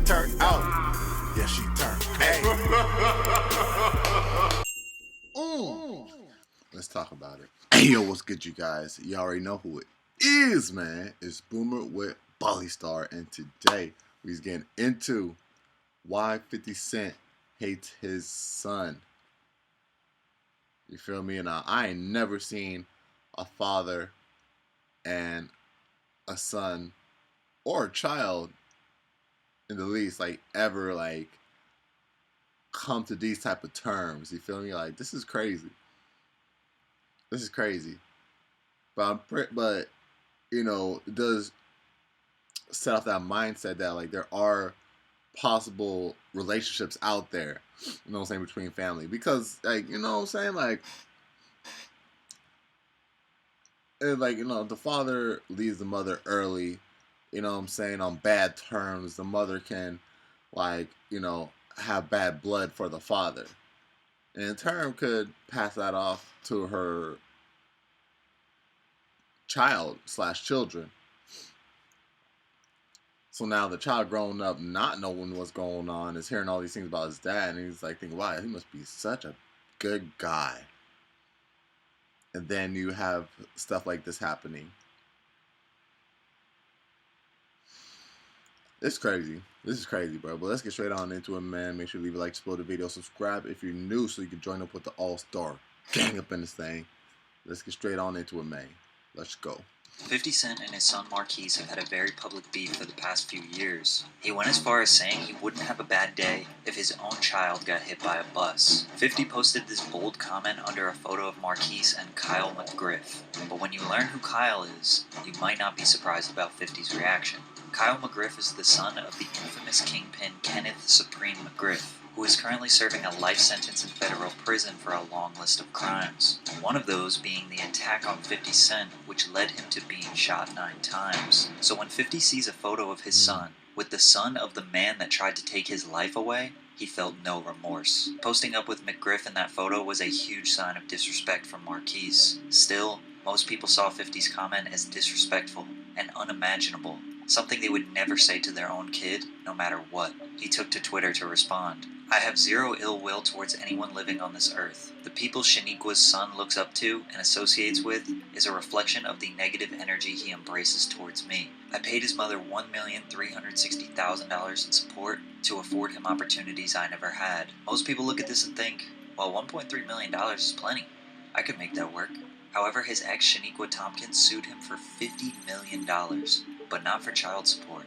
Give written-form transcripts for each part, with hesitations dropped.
turned out. Yeah, she turned. Hey. Let's talk about it. Hey, yo, what's good, you guys? You already know who it is, man. It's Boomer with Bali Star, and today we're getting into why 50 Cent hates his son. You feel me? And I ain't never seen a father and a son or a child in the least like ever like come to these type of terms. You feel me? Like, this is crazy. This is crazy. But you know, it does set off that mindset that like there are possible relationships out there, you know what I'm saying, between family. Because like, you know what I'm saying, like, you know, the father leaves the mother early, you know what I'm saying, on bad terms. The mother can, like, you know, have bad blood for the father. And in turn could pass that off to her child slash children. So now the child growing up not knowing what's going on is hearing all these things about his dad, and he's like thinking, wow, he must be such a good guy. And then you have stuff like this happening. It's crazy. This is crazy, bro. But let's get straight on into it, man. Make sure you leave a like, support the video, subscribe if you're new so you can join up with the all-star gang up in this thing. Let's get straight on into it, man. Let's go. 50 Cent and his son Marquise have had a very public beef for the past few years. He went as far as saying he wouldn't have a bad day if his own child got hit by a bus. 50 posted this bold comment under a photo of Marquise and Kyle McGriff. But when you learn who Kyle is, you might not be surprised about 50's reaction. Kyle McGriff is the son of the infamous kingpin Kenneth Supreme McGriff, who is currently serving a life sentence in federal prison for a long list of crimes. One of those being the attack on 50 Cent, which led him to being shot 9 times. So when 50 sees a photo of his son, with the son of the man that tried to take his life away, he felt no remorse. Posting up with McGriff in that photo was a huge sign of disrespect from Marquise. Still, most people saw 50's comment as disrespectful and unimaginable, something they would never say to their own kid, no matter what. He took to Twitter to respond. I have zero ill will towards anyone living on this earth. The people Shaniqua's son looks up to and associates with is a reflection of the negative energy he embraces towards me. I paid his mother $1,360,000 in support to afford him opportunities I never had. Most people look at this and think, well, $1.3 million is plenty. I could make that work. However, his ex Shaniqua Tompkins sued him for $50 million, but not for child support,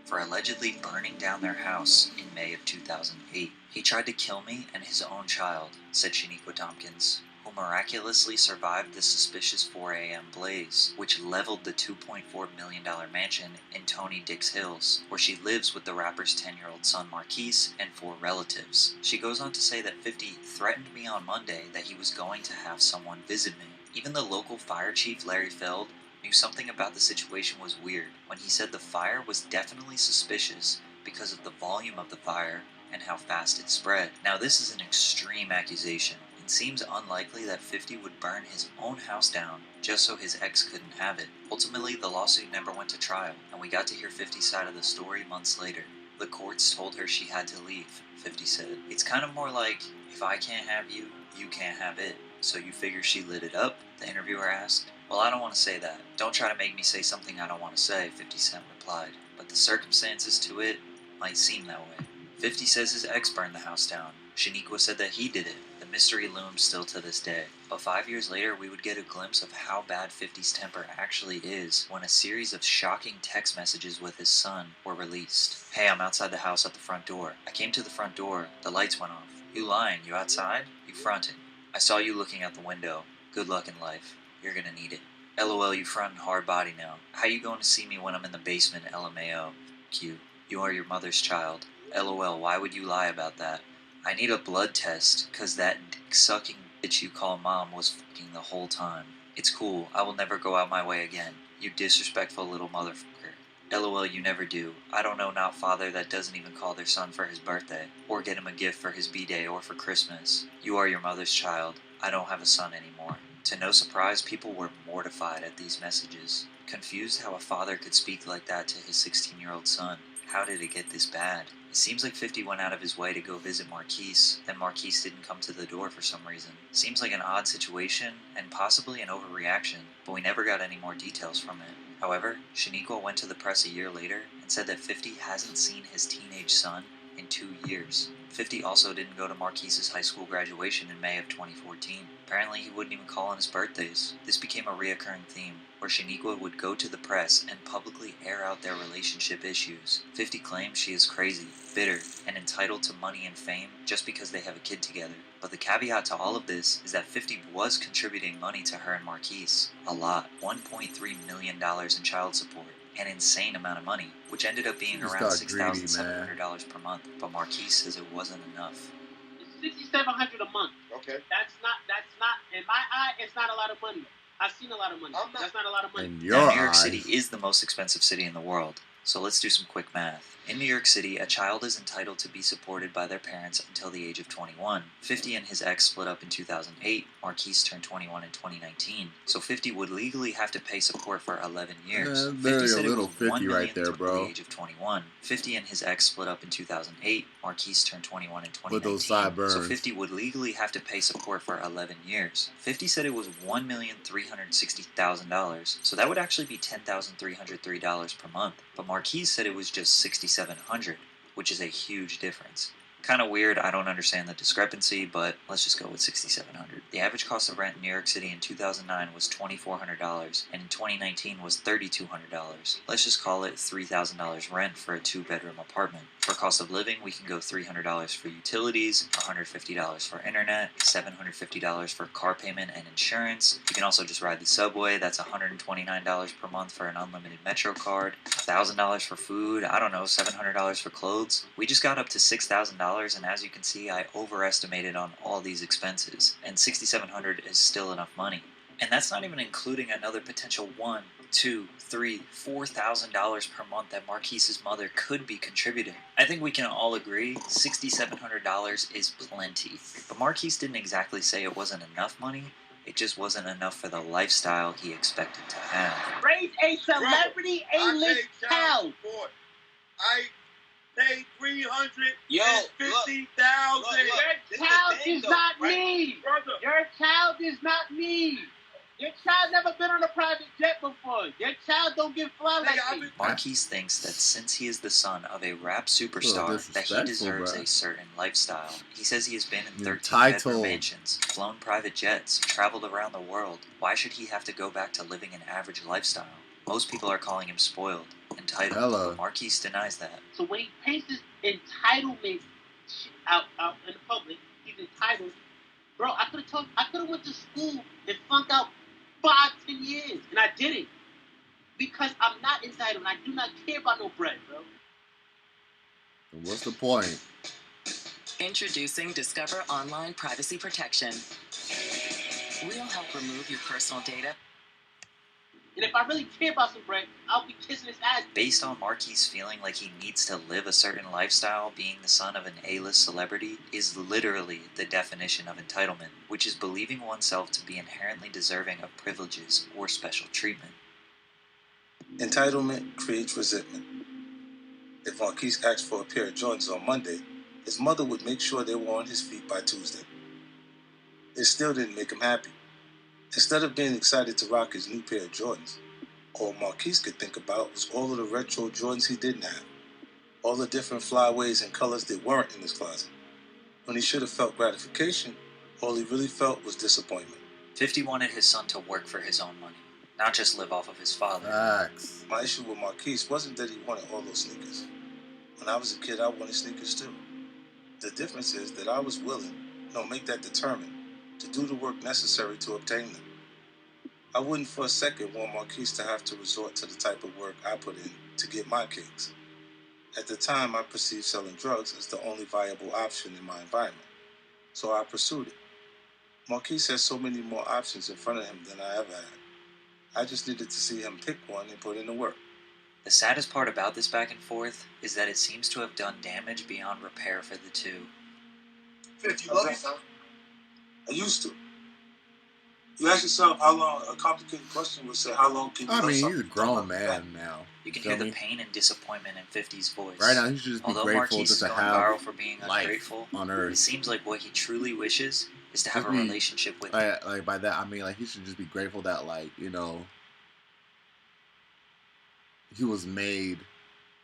for allegedly burning down their house in May of 2008. He tried to kill me and his own child, said Shaniqua Tompkins, who miraculously survived the suspicious 4 a.m. blaze, which leveled the $2.4 million mansion in Tony Dix Hills, where she lives with the rapper's 10-year-old son Marquise and 4 relatives. She goes on to say that 50 threatened me on Monday that he was going to have someone visit me. Even the local fire chief, Larry Feld, knew something about the situation was weird when he said the fire was definitely suspicious because of the volume of the fire and how fast it spread. Now, this is an extreme accusation. It seems unlikely that 50 would burn his own house down just so his ex couldn't have it. Ultimately, the lawsuit never went to trial, and we got to hear 50's side of the story months later. The courts told her she had to leave, 50 said. It's kind of more like, if I can't have you, you can't have it. So you figure she lit it up? The interviewer asked. Well, I don't want to say that. Don't try to make me say something I don't want to say, 50 Cent replied. But the circumstances to it might seem that way. 50 says his ex burned the house down. Shaniqua said that he did it. The mystery looms still to this day. But 5 years later, we would get a glimpse of how bad 50's temper actually is when a series of shocking text messages with his son were released. Hey, I'm outside the house at the front door. I came to the front door. The lights went off. You lying? You outside? You fronting. I saw you looking out the window. Good luck in life. You're gonna need it. LOL, you frontin' hard body now. How you going to see me when I'm in the basement? LMAO. Q. You are your mother's child. LOL, why would you lie about that? I need a blood test, cause that dick-sucking bitch you call mom was fucking the whole time. It's cool. I will never go out my way again. You disrespectful little motherfucker. LOL, you never do. I don't know not father that doesn't even call their son for his birthday, or get him a gift for his b-day or for Christmas. You are your mother's child. I don't have a son anymore. To no surprise, people were mortified at these messages, confused how a father could speak like that to his 16-year-old son. how did it get this bad? It seems like 50 went out of his way to go visit Marquise, then Marquise didn't come to the door for some reason. Seems like an odd situation, and possibly an overreaction, but we never got any more details from it. However, Shaniqua went to the press a year later and said that 50 hasn't seen his teenage son in 2 years. 50 also didn't go to Marquise's high school graduation in May of 2014. Apparently he wouldn't even call on his birthdays. This became a reoccurring theme, where Shaniqua would go to the press and publicly air out their relationship issues. 50 claims she is crazy, bitter, and entitled to money and fame just because they have a kid together. But the caveat to all of this is that 50 was contributing money to her and Marquise. A lot. $1.3 million in child support. An insane amount of money, which ended up being You around start greedy, $6,700 per month. But Marquise says it wasn't enough. It's $6,700 a month. Okay. That's not in my eye. It's not a lot of money. I've seen a lot of money. That's not a lot of money. In Now, your New York eyes. City is the most expensive city in the world, so let's do some quick math. In New York City, a child is entitled to be supported by their parents until the age of 21. 50 and his ex split up in 2008. Marquise turned 21 in 2019. So 50 would legally have to pay support for 11 years. 50 Very said it little was 50 $1 million right there, until bro. the age of 21. 50 and his ex split up in 2008. Marquise turned 21 in 2019. With those sideburns. So 50 would legally have to pay support for 11 years. 50 said it was $1,360,000, so that would actually be $10,303 per month. But Marquise said it was just $6,700, which is a huge difference. Kind of weird, I don't understand the discrepancy, but let's just go with $6,700. The average cost of rent in New York City in 2009 was $2,400, and in 2019 was $3,200. Let's just call it $3,000 rent for a 2-bedroom apartment. For cost of living, we can go $300 for utilities, $150 for internet, $750 for car payment and insurance. You can also just ride the subway, that's $129 per month for an unlimited Metro card, $1,000 for food, I don't know, $700 for clothes. We just got up to $6,000, and as you can see, I overestimated on all these expenses, and $6,700 is still enough money. And that's not even including another potential $1,000, $2,000, $3,000, $4,000 per month that Marquise's mother could be contributing. I think we can all agree $6,700 is plenty. But Marquise didn't exactly say it wasn't enough money. It just wasn't enough for the lifestyle he expected to have. Raise a celebrity A-list child. I paid $350,000. Your child is not me. Brother. Your child is not me. Your child never been on a private jet before. Your child don't get fly like me. Marquise thinks that since he is the son of a rap superstar, that he deserves a certain lifestyle. He says he has been in 13-bedroom mansions, flown private jets, traveled around the world. Why should he have to go back to living an average lifestyle? Most people are calling him spoiled, entitled, but Marquise denies that. So when he paints his entitlement out in the public, he's entitled. Bro, I could have went to school and flunked out 5-10 years, and I didn't. Because I'm not entitled, and I do not care about no bread, bro. What's the point? Introducing Discover Online Privacy Protection. We'll help remove your personal data. And if I really care about some bread, I'll be kissing his ass. Based on Marquise feeling like he needs to live a certain lifestyle, being the son of an A-list celebrity is literally the definition of entitlement, which is believing oneself to be inherently deserving of privileges or special treatment. Entitlement creates resentment. If Marquise asked for a pair of Jordans on Monday, his mother would make sure they were on his feet by Tuesday. It still didn't make him happy. Instead of being excited to rock his new pair of Jordans, all Marquise could think about was all of the retro Jordans he didn't have, all the different flyaways and colors that weren't in his closet. When he should have felt gratification, all he really felt was disappointment. 50 wanted his son to work for his own money, not just live off of his father. Facts. My issue with Marquise wasn't that he wanted all those sneakers. When I was a kid, I wanted sneakers too. The difference is that I was willing, make that determined, to do the work necessary to obtain them. I wouldn't for a second want Marquise to have to resort to the type of work I put in to get my kicks. At the time, I perceived selling drugs as the only viable option in my environment, so I pursued it. Marquise has so many more options in front of him than I ever had. I just needed to see him pick one and put in the work. The saddest part about this back and forth is that it seems to have done damage beyond repair for the two. 50, you love your son? I used to. You ask yourself how long. A complicated question would say, how long can you? I love mean, something he's a you don't love grown them back? man now. You can feel hear the me? pain and disappointment in 50's voice. Right now, he should just be Although grateful Marquise just is to going have viral for being life ungrateful, on it Earth. seems like what he truly wishes is to have Just a be- relationship with you. Like by that, I mean like he should just be grateful that like he was made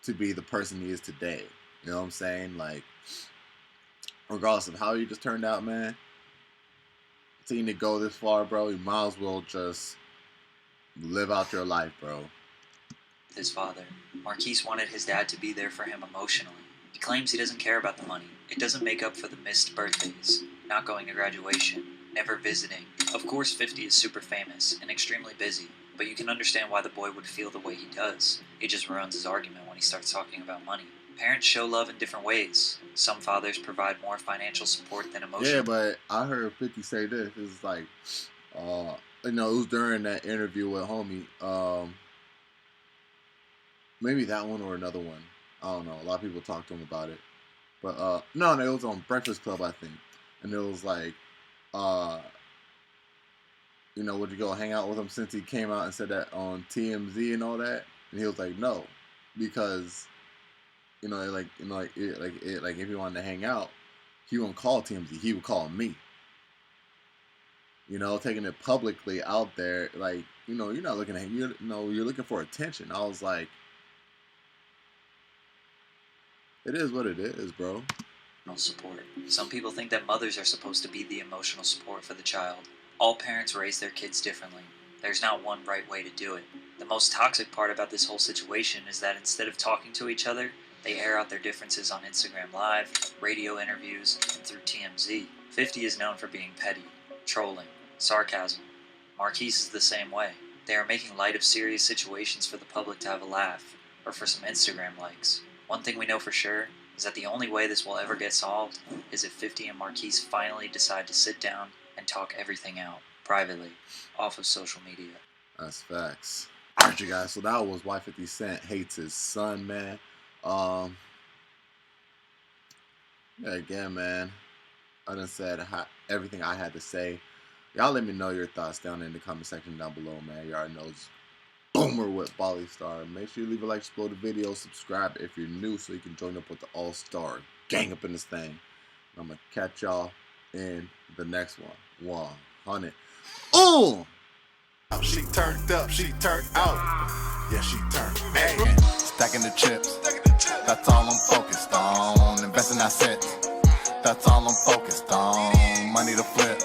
to be the person he is today. You know what I'm saying? Like, regardless of how you just turned out, man. Seeing it go this far, bro, you might as well just live out your life, bro. His father. Marquise wanted his dad to be there for him emotionally. He claims he doesn't care about the money. It doesn't make up for the missed birthdays, not going to graduation, never visiting. Of course, 50 is super famous and extremely busy, but you can understand why the boy would feel the way he does. It just ruins his argument when he starts talking about money. Parents show love in different ways. Some fathers provide more financial support than emotional. Yeah, but I heard 50 say this. It's like, it was during that interview with Homie. Maybe that one or another one. I don't know. A lot of people talked to him about it. But, no, it was on Breakfast Club, I think. And it was like, would you go hang out with him since he came out and said that on TMZ and all that? And he was like, no, because, if he wanted to hang out, he wouldn't call TMZ. He would call me. Taking it publicly out there, like, you're not looking at him. You're looking for attention. I was like, it is what it is, bro. Support. Some people think that mothers are supposed to be the emotional support for the child. All parents raise their kids differently. There's not one right way to do it. The most toxic part about this whole situation is that instead of talking to each other, they air out their differences on Instagram Live, radio interviews, and through TMZ. 50 is known for being petty, trolling, sarcasm. Marquise is the same way. They are making light of serious situations for the public to have a laugh, or for some Instagram likes. One thing we know for sure is that the only way this will ever get solved is if 50 and Marquise finally decide to sit down and talk everything out, privately, off of social media. That's facts. Alright, you guys, so that was why 50 Cent hates his son, man. Again, man, I done said everything I had to say. Y'all let me know your thoughts down in the comment section down below, man. Y'all know it's Boomer with Bali Star. Make sure you leave a like, explode the video, subscribe if you're new so you can join up with the all-star gang up in this thing. I'm going to catch y'all in the next one. 100. Oh! She turned up, she turned out. Yeah, she turned bad. Stacking the chips, that's all I'm focused on. Investing assets, that's all I'm focused on. Money to flip,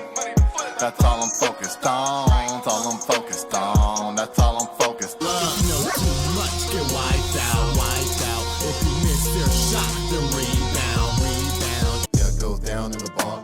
that's all I'm focused on. That's all I'm focused on. That's all I'm focused on. If you know too much, get wiped out. If you miss your shot, then rebound. Yeah, it goes down in the bar.